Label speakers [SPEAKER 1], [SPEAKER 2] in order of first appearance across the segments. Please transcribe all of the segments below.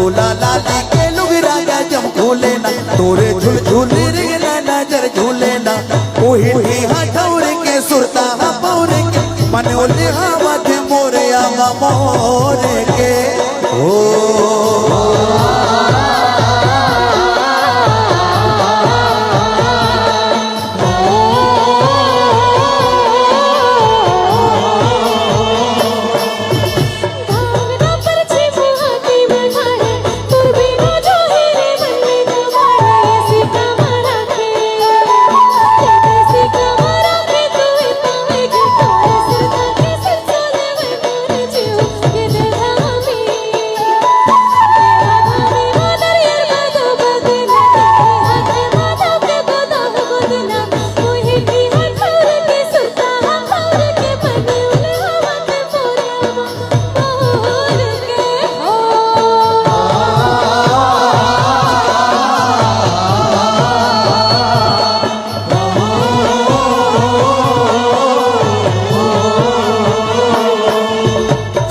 [SPEAKER 1] झूला लाली के लुगरा का जम झूले ना तोरे झूल झूल रिगना नजर झूले ना ओही हठौर के सुरता पौर के मन ओले हावत मोरे आमा मोर के ओ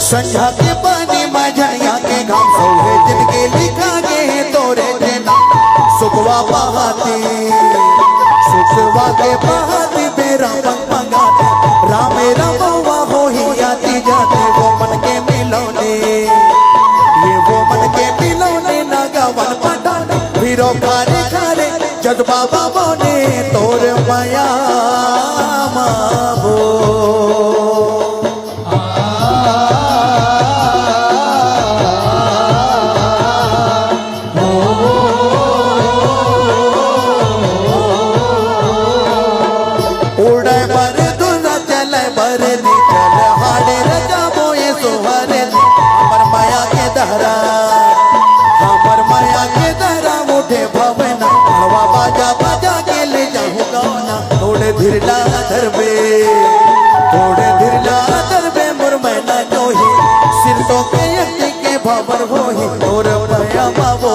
[SPEAKER 1] संझा के पानी मझिया के घाम सौहे जिनके लिखा गे तोरे के नाम सुखवा बहाती सुखवा के बहाती तेरा मंगाते रामे रमवा हो ही आती जाते वो मन के मिलौने ये वो मन के मिलौने नागावन पटाने फिरो खारे खारे जज्बा बाबा ने तोर माया मावो हमर माया के दहरा उठे भवना हवा बाजा बाजा के ले जाऊं गाना थोड़े धीरला धरबे मोर मैना जोही सिर तो के यज्ञ के भवर होही तोर माया बाबो